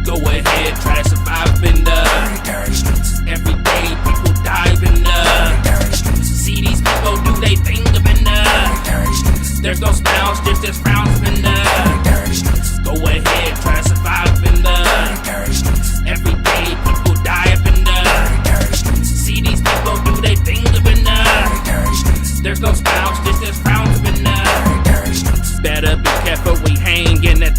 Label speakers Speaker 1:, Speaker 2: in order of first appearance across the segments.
Speaker 1: Go ahead, try to survive in the
Speaker 2: dirty streets.
Speaker 1: Every day people dive in the
Speaker 2: Dirty streets.
Speaker 1: See these people do they thing up in the
Speaker 2: Dirty streets.
Speaker 1: There's no smiles, just frowns up in the
Speaker 2: Dirty streets.
Speaker 1: Go ahead, try to survive in the
Speaker 2: Dirty streets.
Speaker 1: Every day people die up in the
Speaker 2: Dirty streets.
Speaker 1: See these people do they thing up in the
Speaker 2: Dirty streets.
Speaker 1: There's no smiles, just frowns up in the
Speaker 2: Dirty streets.
Speaker 1: Better be careful, we hang in the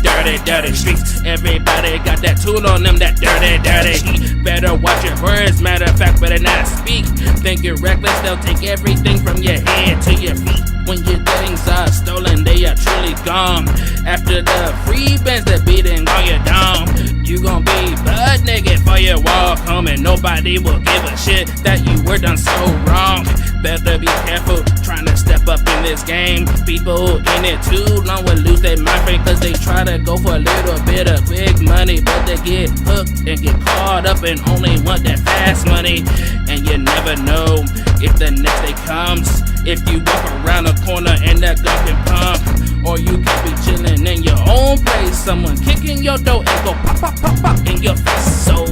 Speaker 1: dirty streets. Everybody got that tool on them, that dirty heat. Better watch your words, matter of fact, better not speak. Think you're reckless, they'll take everything from your head to your feet. When your things are stolen, they are truly gone. After the free bands, the beating on your dome. You gon' be butt naked for your walk home, and nobody will give a shit that you were done so wrong. Better be careful trying to step up in this game. People in it too long will lose their mind frame, cause they try to go for a little bit of quick money, but they get hooked and get caught up and only want that fast money. And you never know if the next day comes. If you walk around a corner and that gun can pump, or you could be chilling in your own place, someone kicking your door and go pop, pop, pop, pop in your face. So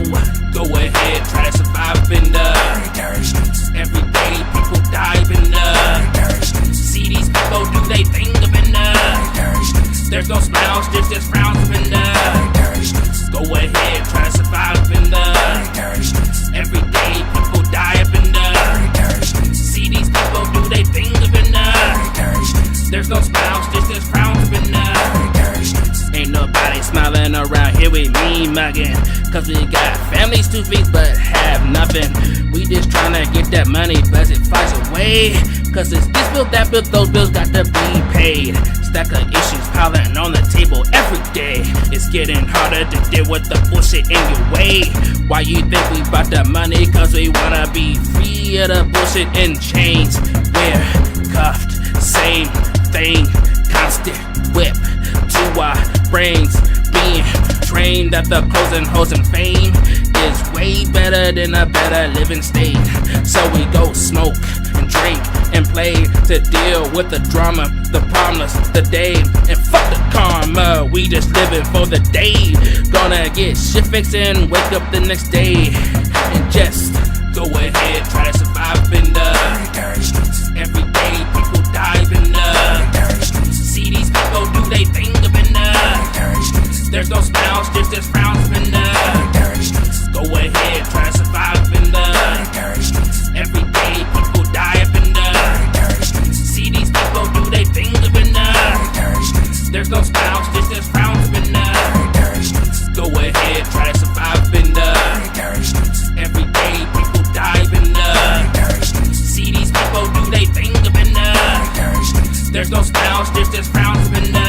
Speaker 1: go ahead, try to survive in the
Speaker 2: Dirty streets.
Speaker 1: every day people dive in the
Speaker 2: Dirty streets.
Speaker 1: See these people do they thing up in the
Speaker 2: Dirty streets.
Speaker 1: There's no smiles, just frowns up in the
Speaker 2: Dirty streets.
Speaker 1: Go ahead, try to survive in the
Speaker 2: Dirty streets.
Speaker 1: every day people die up in the
Speaker 2: Dirty streets.
Speaker 1: See these people do they thing up in the
Speaker 2: Dirty streets.
Speaker 1: There's no smiles, just frowns up in the
Speaker 2: Dirty streets.
Speaker 1: Ain't nobody smiling around here with me mugging, cause we got families to feed but have nothing. We just tryna get that money, but it flies away, cause it's this bill, that bill, those bills got to be paid. Stack of issues piling on the table every day. It's getting harder to deal with the bullshit in your way. Why you think we bought the money? Cause we wanna be free of the bullshit and chains. We're cuffed, same thing, constant whip to our brains. Being trained that the clothes and hoes and fame is way better than a better living state. So we go smoke and drink and play to deal with the drama, the problems, the day, and fuck the karma. We just living for the day. Gonna get shit fixed and wake up the next day and just go ahead, try to survive in the
Speaker 2: Dirty streets.
Speaker 1: every day people dive in the
Speaker 2: Dirty streets.
Speaker 1: See these people do they thing up in the
Speaker 2: Dirty streets.
Speaker 1: There's no smiles, just frowns up in the
Speaker 2: Dirty streets.
Speaker 1: Go ahead, try to survive in the
Speaker 2: Dirty streets.
Speaker 1: every day people die up in the
Speaker 2: Dirty streets.
Speaker 1: See these people do they thing up in the
Speaker 2: Dirty streets.
Speaker 1: There's no smiles, just frowns up in the
Speaker 2: Dirty streets.
Speaker 1: Go ahead, try to survive in the
Speaker 2: Dirty streets.
Speaker 1: every day people dive in the
Speaker 2: Dirty streets.
Speaker 1: See these people do they thing up in the
Speaker 2: Dirty streets.
Speaker 1: There's no smiles, just frowns up in the